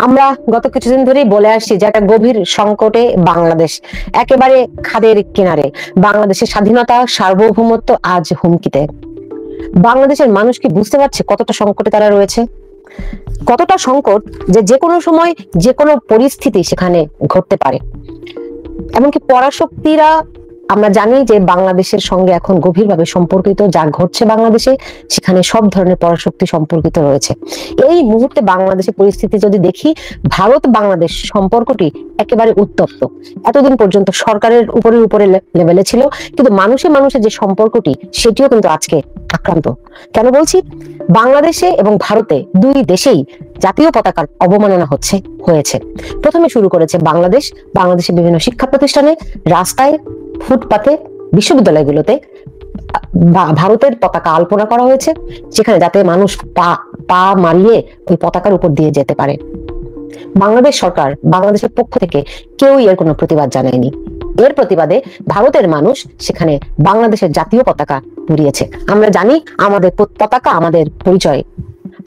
আমরা গত কিছুদিন ধরেই বলে আসছি যে একটা গভীর সংকটে বাংলাদেশ, একেবারে খাদের কিনারে। বাংলাদেশের স্বাধীনতা সার্বভৌমত্ব আজ হুমকিতে। বাংলাদেশের মানুষ কি বুঝতে পারছে কতটা সংকটে তারা রয়েছে? কতটা সংকট যে কোনো সময় যে কোনো পরিস্থিতি সেখানে ঘটতে পারে। এমনকি পরাশক্তিরা, আমরা জানি যে বাংলাদেশের সঙ্গে এখন গভীরভাবে সম্পর্কিত। যা ঘটছে বাংলাদেশে, সেখানে সব ধরনের পরাশক্তি সম্পর্কিত রয়েছে। এই মুহূর্তে বাংলাদেশের পরিস্থিতি যদি দেখি, ভারত বাংলাদেশ সম্পর্কটি একেবারে উত্তপ্ত। এতদিন পর্যন্ত সরকারের উপরে লেভেলে ছিল, কিন্তু মানুষে মানুষের যে সম্পর্কটি, সেটিও কিন্তু আজকে আক্রান্ত। কেন বলছি? বাংলাদেশে এবং ভারতে দুই দেশেই জাতীয় পতাকার অবমাননা হয়েছে। প্রথমে শুরু করেছে বাংলাদেশের বিভিন্ন শিক্ষা প্রতিষ্ঠানে, রাস্তায়, ফুটপাতে, বিশ্ববিদ্যালয়গুলোতে ভারতের পতাকা আলপনা করা হয়েছে, যেখানে যাতে মানুষ পা মারিয়ে ওই পতাকার উপর দিয়ে যেতে পারে। বাংলাদেশ সরকার, বাংলাদেশের পক্ষ থেকে কেউই এর কোনো প্রতিবাদ জানায়নি। এর প্রতিবাদে ভারতের মানুষ সেখানে বাংলাদেশের জাতীয় পতাকা উড়িয়েছে। আমরা জানি আমাদের পতাকা আমাদের পরিচয়,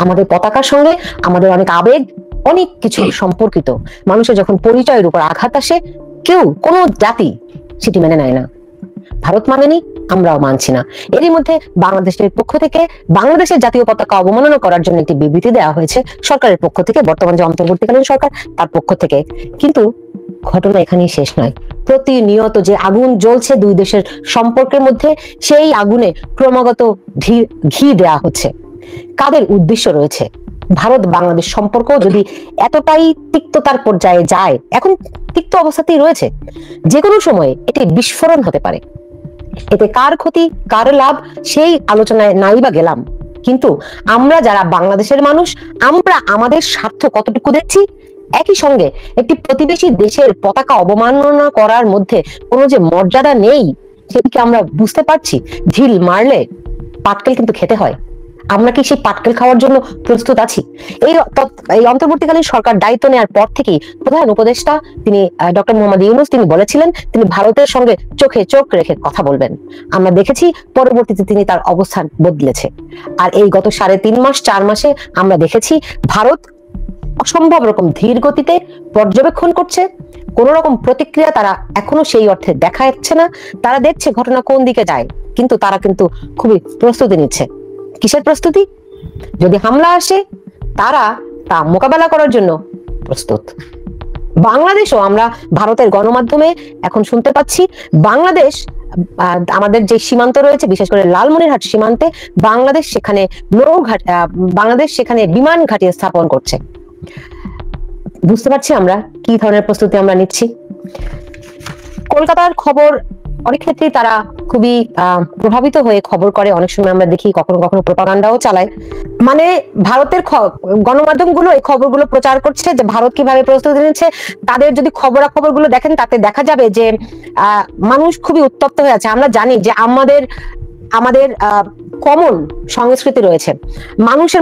আমাদের পতাকার সঙ্গে আমাদের অনেক আবেগ, অনেক কিছু সম্পর্কিত। মানুষের যখন পরিচয়ের উপর আঘাত আসে, কোনো জাতি সেটি মেনে নেয় না। ভারত মানেনি, আমরাও মানছি না। এরই মধ্যে বাংলাদেশের পক্ষ থেকে বাংলাদেশের জাতীয় পতাকা অবমাননা করার জন্য একটি বিবৃতি দেওয়া হয়েছে সরকারের পক্ষ থেকে, বর্তমান যে অন্তর্বর্তীকালীন সরকার তার পক্ষ থেকে। কিন্তু ঘটনা এখানেই শেষ নয়। প্রতিনিয়ত যে আগুন জ্বলছে দুই দেশের সম্পর্কের মধ্যে, সেই আগুনে ক্রমাগত ঘি দেওয়া হচ্ছে। কাদের উদ্দেশ্য রয়েছে? ভারত বাংলাদেশ সম্পর্ক যদি এতটাই তিক্ততার পর্যায়ে যায়, এখন তিক্ত অবস্থাতেই রয়েছে, যে কোনো সময় এটি বিস্ফোরণ হতে পারে। এতে কার ক্ষতি, কার লাভ, সেই আলোচনায় নাই বা গেলাম। কিন্তু আমরা যারা বাংলাদেশের মানুষ, আমরা আমাদের স্বার্থ কতটুকু দেখছি, একই সঙ্গে একটি প্রতিবেশী দেশের পতাকা অবমাননা করার মধ্যে কোনো যে মর্যাদা নেই, সেটিকে আমরা বুঝতে পারছি। ঢিল মারলে পাটকেল কিন্তু খেতে হয়। আমরা কি সেই পাটকেল খাওয়ার জন্য প্রস্তুত আছি? এই অন্তর্বর্তীকালীন সরকার দায়িত্ব নেওয়ার পর থেকেই প্রধান উপদেষ্টা তিনি ডক্টর মোহাম্মদ ইউনূস তিনি বলেছিলেন তিনি ভারতের সঙ্গে চোখে চোখ রেখে কথা বলবেন। আমরা দেখেছি পরবর্তীতে তিনি তার অবস্থান বদলেছে। আর এই গত 3.5 মাস 4 মাসে আমরা দেখেছি ভারত অসম্ভব রকম ধীর গতিতে পর্যবেক্ষণ করছে। কোন রকম প্রতিক্রিয়া তারা এখনো সেই অর্থে দেখা যাচ্ছে না। তারা দেখছে ঘটনা কোন দিকে যায়, কিন্তু তারা খুবই প্রস্তুতি নিচ্ছে। কিসের প্রস্তুতি? যদি হামলা আসে, তারা তা মোকাবেলা করার জন্য প্রস্তুত। বাংলাদেশও আমরা ভারতের গণমাধ্যমে এখন শুনতে পাচ্ছি, বাংলাদেশ আমাদের যে সীমান্ত রয়েছে, বিশেষ করে লালমনিরহাট সীমান্তে বাংলাদেশ সেখানে বিমান ঘাঁটি স্থাপন করছে। বুঝতে পারছি আমরা কি ধরনের প্রস্তুতি আমরা নিচ্ছি। কলকাতার খবর অনেক ক্ষেত্রেই তারা খুবই প্রভাবিত হয়ে খবর করে। অনেক সময় আমরা দেখি কখনো কখনো প্রোপাগান্ডাও চালায়। মানে ভারতের গণমাধ্যমগুলো এই খবরগুলো প্রচার করছে যে ভারত কিভাবে প্রস্তুতি নিচ্ছে। তাদের যদি খবরাখবরগুলো দেখেন, তাতে দেখা যাবে যে মানুষ খুবই উত্তপ্ত হয়ে আছে। আমরা জানি যে আমাদের কমন সংস্কৃতি রয়েছে,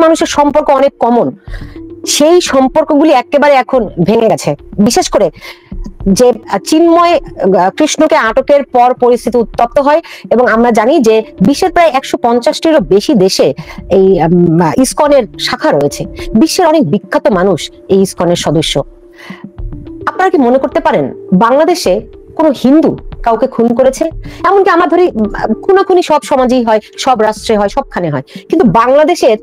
মানুষের সম্পর্ক অনেক কমন। সেই সম্পর্কগুলি একেবারে এখন ভেঙে গেছে। বিশেষ করে যে চিন্ময় কৃষ্ণকে আটকের পর পরিস্থিতি উত্তপ্ত হয়, এবং আমরা জানি যে বিশ্বের প্রায় 150টিরও বেশি দেশে এই ইসকনের শাখা রয়েছে। বিশ্বের অনেক বিখ্যাত মানুষ এই ইসকনের সদস্য। আপনারা কি মনে করতে পারেন বাংলাদেশে কোনো হিন্দু কাউকে খুন করেছে? এমনকি আমরা ধরি খুনাখুনি সব সমাজেই হয়, সব রাষ্ট্রে হয়, সবখানে হয়, কিন্তু বাংলাদেশের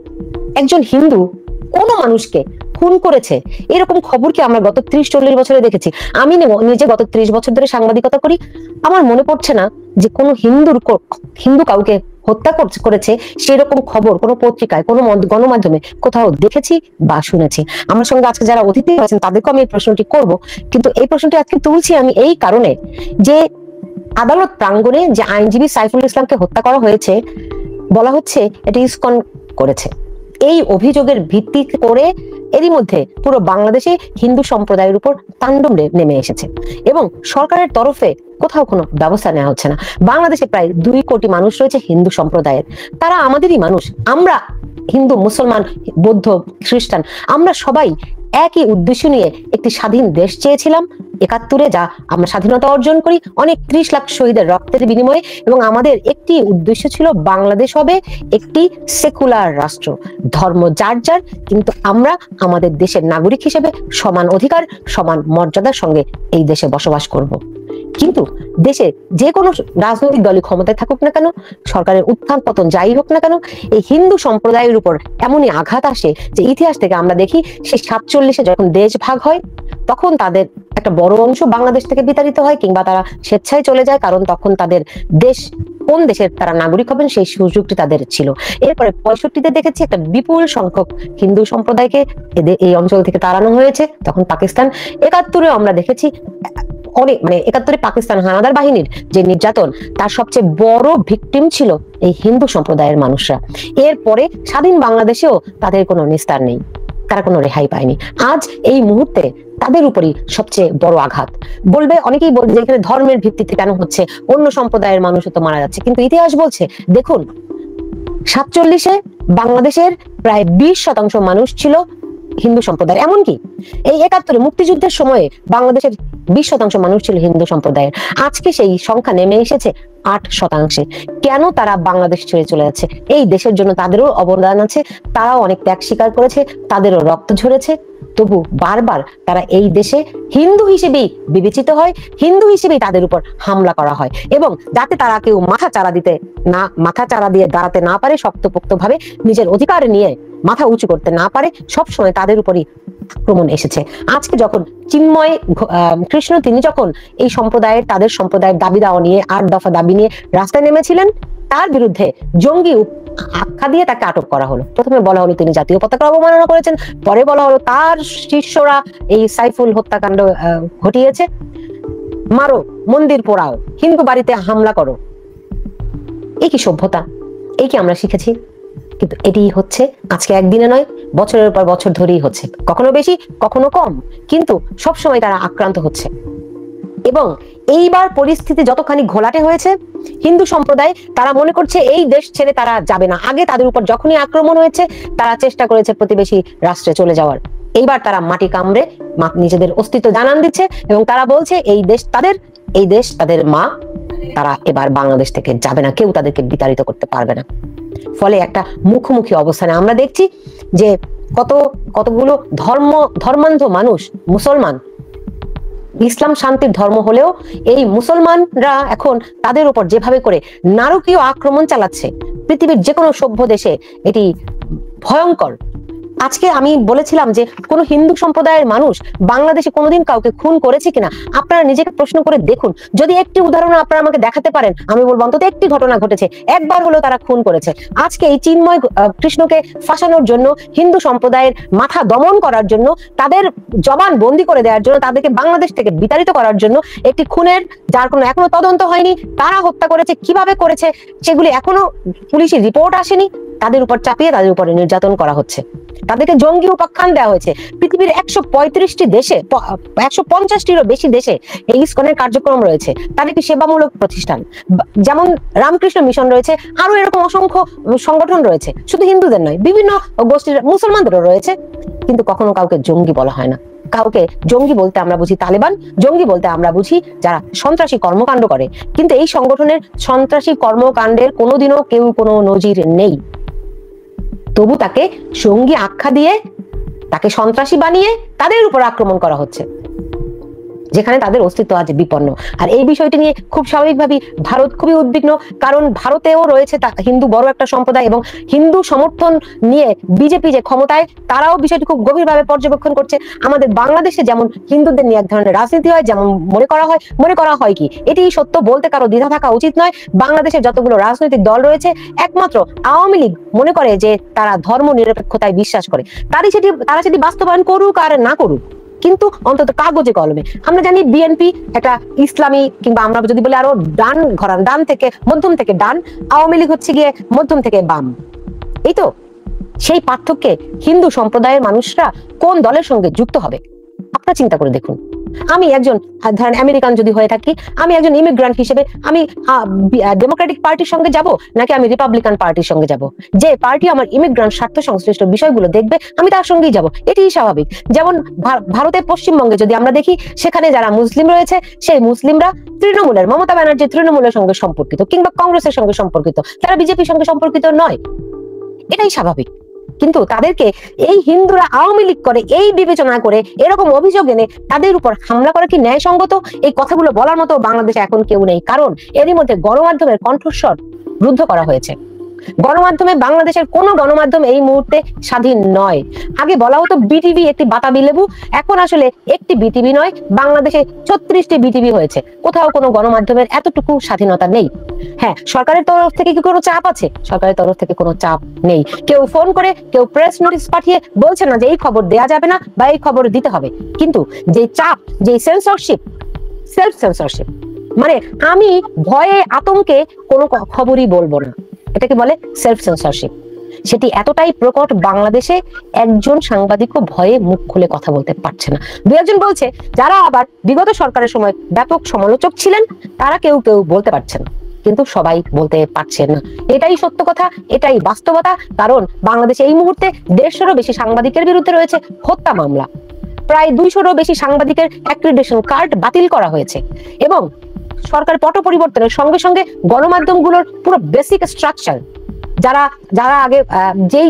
একজন হিন্দু কোন মানুষকে খুন করেছে এরকম খবর কি আমরা গত 30-40 বছরে দেখেছি? আমি নিজে গত 30 বছর ধরে সাংবাদিকতা করি, আমার মনে পড়ছে না যে কোনো হিন্দু কাউকে হত্যা করেছে সেরকম খবর কোনো পত্রিকায়, কোনো গণমাধ্যমে কোথাও দেখেছি বা শুনেছি। আমার সঙ্গে আজকে যারা অতিথি আছেন তাদেরকে আমি এই প্রশ্নটি করব, কিন্তু এই প্রশ্নটি আজকে তুলছি আমি এই কারণে যে আদালত প্রাঙ্গণে যে আইনজীবী সাইফুল ইসলামকে হত্যা করা হয়েছে, বলা হচ্ছে এটি ইসকন করেছে। এই অভিযোগের ভিত্তি করে এরই মধ্যে পুরো বাংলাদেশে হিন্দু সম্প্রদায়ের উপর তাণ্ডব নেমে এসেছে, এবং সরকারের তরফে কোথাও কোনো ব্যবস্থা নেওয়া হচ্ছে না। বাংলাদেশে প্রায় 2 কোটি মানুষ রয়েছে হিন্দু সম্প্রদায়ের, তারা আমাদেরই মানুষ। আমরা হিন্দু, মুসলমান, বৌদ্ধ, খ্রিস্টান, আমরা সবাই একই উদ্দেশ্য নিয়ে একটি স্বাধীন দেশ চেয়েছিলাম। একাত্তরে যা আমরা স্বাধীনতা অর্জন করি অনেক 30 লাখ শহীদের রক্তের বিনিময়ে, এবং আমাদের একটি উদ্দেশ্য ছিল বাংলাদেশ হবে একটি সেকুলার রাষ্ট্র, ধর্ম যার যার, কিন্তু আমরা আমাদের দেশের নাগরিক হিসেবে সমান অধিকার সমান মর্যাদার সঙ্গে এই দেশে বসবাস করব। কিন্তু দেশে যে কোনো রাজনৈতিক দলই ক্ষমতায় থাকুক না কেন, সরকারের উত্থান পতন যাই হোক না কেন, এই হিন্দু সম্প্রদায়ের উপর এমনই আঘাত আসে যে ইতিহাস থেকে আমরা দেখি সেই 47-এ যখন দেশ ভাগ হয় তখন তাদের একটা বড় অংশ বাংলাদেশ থেকে বিতাড়িত হয়, কিংবা তারা স্বেচ্ছায় চলে যায়, কারণ তখন তাদের দেশ কোন দেশের তারা নাগরিক হবেন সেই সুযোগটি তাদের ছিল। এরপরে 65-তে দেখেছি একটা বিপুল সংখ্যক হিন্দু সম্প্রদায়কে এই অঞ্চল থেকে তাড়ানো হয়েছে, তখন পাকিস্তান। 71-এ আমরা দেখেছি অনেক, মানে 71-এ পাকিস্তান হানাদার বাহিনীর যে নির্যাতন, তার সবচেয়ে বড় ভিকটিম ছিল এই হিন্দু সম্প্রদায়ের মানুষরা। এরপরে স্বাধীন বাংলাদেশেও তাদের কোনো নিস্তার নেই, তারা কোনো রেহাই পায়নি। আজ এই মুহূর্তে তাদের উপরই সবচেয়ে বড় আঘাত। বলবে, অনেকেই বলবে যে এখানে ধর্মের ভিত্তিতে কেন হচ্ছে, অন্য সম্প্রদায়ের মানুষও তো মারা যাচ্ছে, কিন্তু ইতিহাস বলছে দেখুন 47-এ বাংলাদেশের প্রায় 20% মানুষ ছিল হিন্দু সম্প্রদায়ের, এমনকি এই 71-এ মুক্তিযুদ্ধের সময়ে বাংলাদেশের 20% মানুষ ছিল হিন্দু সম্প্রদায়ের। আজকে সেই সংখ্যা নেমে এসেছে 8%। কেন তারা বাংলাদেশ ছেড়ে চলে যাচ্ছে? এই দেশের জন্য তাদেরও অবদান আছে, তারাও অনেক ত্যাগ স্বীকার করেছে, তাদেরও রক্ত ঝরেছে, তবু বারবার তারা এই দেশে হিন্দু হিসেবেই বিবেচিত হয়, হিন্দু হিসেবেই তাদের উপর হামলা করা হয়, এবং যাতে তারা কেউ মাথা চারা দিয়ে দাঁড়াতে না পারে, শক্তপোক্ত ভাবে নিজের অধিকার নিয়ে মাথা উঁচু করতে না পারে, সবসময় তাদের উপরই আক্রমণ এসেছে। আজকে যখন চিন্ময় কৃষ্ণ তিনি যখন এই সম্প্রদায়ের তাদের সম্প্রদায়ের দাবি দাওয়া নিয়ে 8 দফা দাবি নিয়ে রাস্তায় নেমেছিলেন, তার বিরুদ্ধে জঙ্গি আখ্যা দিয়ে তাকে আটক করা হলো। প্রথমে বলা হলো তিনি জাতীয় পতাকা অবমাননা করেছেন, পরে বলা হলো তার শিষ্যরা এই সাইফুল হত্যাকাণ্ড ঘটিয়েছে, মারো, মন্দির পোড়াও, হিন্দু বাড়িতে হামলা করো। এই কি সভ্যতা? এই কি আমরা শিখেছি? কিন্তু এটি হচ্ছে আজকে একদিনে নয়, বছরের পর বছর ধরেই হচ্ছে, কখনো বেশি কখনো কম, কিন্তু সবসময় তারা আক্রান্ত হচ্ছে। এবং এইবার পরিস্থিতি যতখানি ঘোলাটে হয়েছে, হিন্দু সম্প্রদায় তারা মনে করছে এই দেশ ছেড়ে তারা যাবে না। আগে তাদের উপর যখনই আক্রমণ হয়েছে তারা চেষ্টা করেছে প্রতিবেশী রাষ্ট্রে চলে যাওয়ার, এইবার তারা মাটি কামড়ে নিজেদের অস্তিত্ব জানান দিচ্ছে, এবং তারা বলছে এই দেশ তাদের, এই দেশ তাদের মা, তারা এবার বাংলাদেশ থেকে যাবে না, কেউ তাদেরকে বিতাড়িত করতে পারবে না। ফলে একটা মুখোমুখি অবস্থানে আমরা দেখছি যে কতগুলো ধর্মান্ধ মানুষ, মুসলমান, ইসলাম শান্তির ধর্ম হলেও এই মুসলমানরা এখন তাদের উপর যেভাবে করে নারকীয় আক্রমণ চালাচ্ছে, পৃথিবীর যে কোনো সভ্য দেশে এটি ভয়ঙ্কর। আজকে আমি বলেছিলাম যে কোন হিন্দু সম্প্রদায়ের মানুষ বাংলাদেশে কোনোদিন কাউকে খুন করেছে কিনা আপনারা নিজেকে প্রশ্ন করে দেখুন। যদি একটি উদাহরণ আপনারা আমাকে দেখাতে পারেন, আমি বলবো অন্তত একটি ঘটনা ঘটেছে, একবার হলেও তারা খুন করেছে। আজকে এই চিন্ময় কৃষ্ণকে ফাঁসানোর জন্য, হিন্দু সম্প্রদায়ের মাথা দমন করার জন্য, তাদের জবান বন্দি করে দেওয়ার জন্য, তাদেরকে বাংলাদেশ থেকে বিতাড়িত করার জন্য একটি খুনের যার কোনো এখনো তদন্ত হয়নি, তারা হত্যা করেছে, কিভাবে করেছে সেগুলি এখনো পুলিশের রিপোর্ট আসেনি, তাদের উপর চাপিয়ে তাদের উপরে নির্যাতন করা হচ্ছে, তাদেরকে জঙ্গি উপাখ্যান দেওয়া হয়েছে। পৃথিবীর 135টি দেশে, 150টিরও বেশি দেশে এই ইসকনের কার্যক্রম রয়েছে, তার একটি সেবামূলক প্রতিষ্ঠান, যেমন রামকৃষ্ণ মিশন রয়েছে, আরো এরকম অসংখ্য সংগঠন রয়েছে, শুধু হিন্দুদের নয়, বিভিন্ন গোষ্ঠীর মুসলমানদেরও রয়েছে, কিন্তু কখনো কাউকে জঙ্গি বলা হয় না। কাউকে জঙ্গি বলতে আমরা বুঝি তালেবান, জঙ্গি বলতে আমরা বুঝি যারা সন্ত্রাসী কর্মকাণ্ড করে, কিন্তু এই সংগঠনের সন্ত্রাসী কর্মকাণ্ডের কোনোদিনও কেউ কোনো নজির নেই, তবু তাকে জঙ্গি আখ্যা দিয়ে, তাকে সন্ত্রাসী বানিয়ে তাদের উপর আক্রমণ করা হচ্ছে, যেখানে তাদের অস্তিত্ব আজ বিপন্ন। আর এই বিষয়টি নিয়ে খুব স্বাভাবিকভাবেই ভারত খুবই উদ্বিগ্ন, কারণ ভারতেও রয়েছে হিন্দু বড় একটা সম্প্রদায়, এবং হিন্দু সমর্থন নিয়ে বিজেপি যে ক্ষমতায়, তারাও বিষয়টি খুব গভীরভাবে পর্যবেক্ষণ করছে। আমাদের বাংলাদেশে যেমন হিন্দুদের নিয়ে এক ধরনের রাজনীতি হয়, যেমন মনে করা হয় কি এটি সত্য বলতে কারো দ্বিধা থাকা উচিত নয়। বাংলাদেশের যতগুলো রাজনৈতিক দল রয়েছে, একমাত্র আওয়ামী লীগ মনে করে যে তারা ধর্ম নিরপেক্ষতায় বিশ্বাস করে, তারা সেটি বাস্তবায়ন করুক আর না করুক, কিন্তু অন্তত কাগজে কলমে। আমরা জানি বিএনপি একটা ইসলামী, কিংবা আমরা যদি বলি আরো ডান ঘরান, ডান থেকে মধ্যম থেকে ডান, আওয়ামী লীগ হচ্ছে গিয়ে মধ্যম থেকে বাম। এই তো সেই পার্থক্যে হিন্দু সম্প্রদায়ের মানুষরা কোন দলের সঙ্গে যুক্ত হবে আপনারা চিন্তা করে দেখুন। আমি একজন ধরেন আমেরিকান যদি হয়ে থাকি, আমি একজন ইমিগ্রান্ট হিসেবে আমি ডেমোক্রেটিক পার্টির সঙ্গে যাব নাকি আমি রিপাবলিকান পার্টির সঙ্গে যাব? যে পার্টি আমার ইমিগ্রান্ট স্বার্থ সংশ্লিষ্ট বিষয়গুলো দেখবে আমি তার সঙ্গেই যাব, এটাই স্বাভাবিক। যেমন ভারতের পশ্চিমবঙ্গে যদি আমরা দেখি, সেখানে যারা মুসলিম রয়েছে সেই মুসলিমরা তৃণমূলের, মমতা ব্যানার্জি তৃণমূলের সঙ্গে সম্পর্কিত কিংবা কংগ্রেসের সঙ্গে সম্পর্কিত, তারা বিজেপির সঙ্গে সম্পর্কিত নয়, এটাই স্বাভাবিক। কিন্তু তাদেরকে এই হিন্দুরা আওয়ামী লীগ করে এই বিবেচনা করে এরকম অভিযোগ এনে তাদের উপর হামলা করা কি ন্যায়সঙ্গত? এই কথাগুলো বলার মতো বাংলাদেশে এখন কেউ নেই, কারণ এরই মধ্যে গণমাধ্যমের কণ্ঠস্বর রুদ্ধ করা হয়েছে। গণমাধ্যমে বাংলাদেশের কোন গণমাধ্যম এই মুহূর্তে স্বাধীন নয়। আগে বলা হতো বিটিভি একটি বাতাবি লেবু, এখন আসলে একটি বিটিভি নয়, বাংলাদেশে 36টি বিটিভি হয়েছে। কোথাও কোনো গণমাধ্যমের এতটুকু স্বাধীনতা নেই। হ্যাঁ, সরকারের তরফ থেকে কি কোনো চাপ আছে? সরকারের তরফ থেকে কোনো চাপ নেই। কেউ ফোন করে, কেউ প্রেস নোটিশ পাঠিয়ে বলছে না যে এই খবর দেয়া যাবে না বা এই খবর দিতে হবে, কিন্তু যে চাপ, যে সেন্সরশিপ, সেলফ সেন্সরশিপ, মানে আমি ভয়ে আতঙ্কে কোনো খবরই বলবো না, এটাকে বলে সেলফ সেন্সরশিপ। সেটি এতটাই প্রকট, বাংলাদেশে একজন সাংবাদিকও ভয়ে মুখ খুলে কথা বলতে পারছে না। দু একজন বলছে, যারা আবার বিগত সরকারের সময় ব্যাপক সমালোচক ছিলেন তারা কেউ কেউ বলতে পারছেন, কিন্তু সবাই বলতে পারছেন না। এটাই সত্য কথা, এটাই বাস্তবতা। কারণ বাংলাদেশে এই মুহূর্তে 150-রও বেশি সাংবাদিকের বিরুদ্ধে রয়েছে হত্যা মামলা, প্রায় 200-রও বেশি সাংবাদিকের অ্যাক্রিডিটেশন কার্ড বাতিল করা হয়েছে, এবং সরকার পট পরিবর্তনের সঙ্গে সঙ্গে গণমাধ্যমগুলোর পুরো বেসিক স্ট্রাকচার, যারা যারা আগে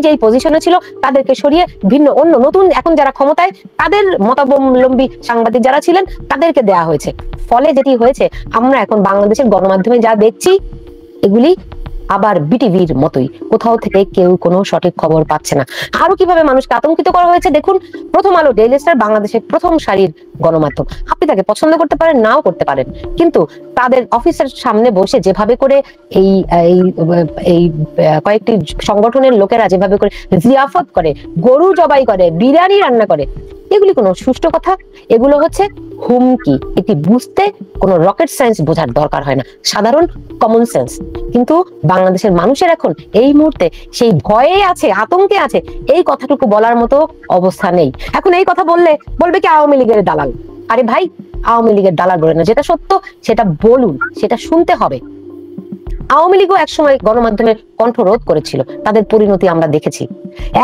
যেই পজিশনে ছিল তাদেরকে সরিয়ে ভিন্ন অন্য নতুন এখন যারা ক্ষমতায়, তাদের মতাবলম্বী সাংবাদিক যারা ছিলেন তাদেরকে দেয়া হয়েছে। ফলে যেটি হয়েছে, আমরা এখন বাংলাদেশের গণমাধ্যমে যা দেখছি এগুলি আবার বিটিভির মতোই, কোথাও থেকে কেউ কোনো সঠিক খবর পাচ্ছে না। আরো কিভাবে মানুষকে আতঙ্কিত করা হয়েছে দেখুন। প্রথম আলো, ডেইলি স্টার বাংলাদেশের প্রথম সারির গণমাধ্যম। আপনি তাকে পছন্দ করতে পারেন, নাও করতে পারেন, কিন্তু তাদের অফিসের সামনে বসে যেভাবে করে এই এই কয়েকটি সংগঠনের লোকেরা যেভাবে করে জিয়াফত করে, গরু জবাই করে, বিরিয়ানি রান্না করে, এগুলি কোনো সুষ্ঠু কথা? এগুলো হচ্ছে হুমকি। এটি বুঝতে কোনো রকেট সায়েন্স বোঝার দরকার হয় না, সাধারণ কমন সেন্স। কিন্তু বাংলাদেশের মানুষের এখন এই মুহূর্তে সেই ভয়ে আছে, আতঙ্কে আছে, এই কথাটুকু বলার মতো অবস্থা নেই। এখন এই কথা বলবে কি আওয়ামী লীগের দালাল। আরে ভাই, আওয়ামী লীগের দালাল বলে না, যেটা সত্য সেটা বলুন, সেটা শুনতে হবে। আওয়ামী লীগও একসময় গণমাধ্যমের কণ্ঠরোধ করেছিল, তাদের পরিণতি আমরা দেখেছি।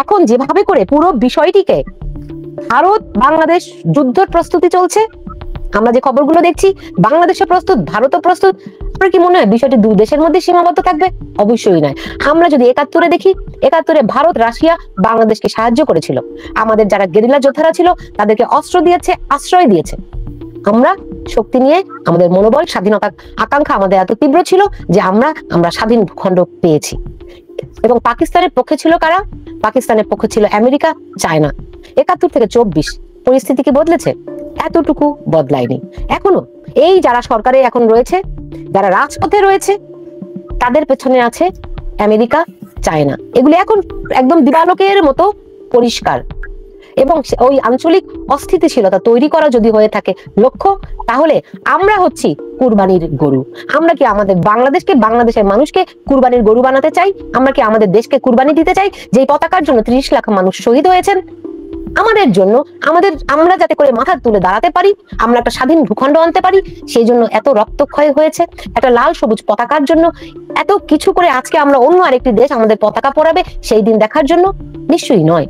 এখন যেভাবে করে পুরো বিষয়টিকে ভারত বাংলাদেশ যুদ্ধের প্রস্তুতি চলছে, আমরা যে খবরগুলো দেখছি, বাংলাদেশে প্রস্তুত, ভারতও প্রস্তুত। আপনার কি মনে হয় বিষয়টি দুই দেশের মধ্যে সীমাবদ্ধ থাকবে? অবশ্যই নয়। আমরা যদি 71-এ দেখি, 71-এ ভারত রাশিয়া বাংলাদেশকে সাহায্য করেছিল, আমাদের যারা গেরিলা যোদ্ধারা ছিল তাদেরকে অস্ত্র দিয়েছে, আশ্রয় দিয়েছে। আমরা শক্তি নিয়ে, আমাদের মনোবল, স্বাধীনতা আকাঙ্ক্ষা আমাদের এত তীব্র ছিল যে আমরা স্বাধীন ভূখণ্ড পেয়েছি। এবং পাকিস্তানের পক্ষে ছিল কারা? পাকিস্তানের পক্ষে ছিল আমেরিকা, চায়না। 71 থেকে 24 পরিস্থিতি কি বদলেছে? এতটুকু বদলায়নি। এখনো এই যারা সরকারে এখন রয়েছে, যারা রাজপথে রয়েছে, তাদের পেছনে আছে আমেরিকা, চায়না। এগুলি এখন একদম দিবালোকের মতো পরিষ্কার। এবং ওই আঞ্চলিক অস্থিতিশীলতা তৈরি করা যদি হয়ে থাকে লক্ষ্য, তাহলে আমরা হচ্ছি কুরবানির গরু। আমরা কি আমাদের বাংলাদেশকে, বাংলাদেশের মানুষকে কুরবানির গরু বানাতে চাই? আমরা কি আমাদের দেশকে কুরবানি দিতে চাই? যেই পতাকার জন্য 30 লাখ মানুষ শহীদ হয়েছেন, আমাদের জন্য, আমরা যাতে করে মাথা তুলে দাঁড়াতে পারি, আমরা একটা স্বাধীন ভূখণ্ড আনতে পারি, সেই জন্য এত রক্তক্ষয় হয়েছে। একটা লাল সবুজ পতাকার জন্য এত কিছু করে আজকে আমরা অন্য আরেকটি দেশ আমাদের পতাকা পরাবে সেই দিন দেখার জন্য? নিশ্চয়ই নয়।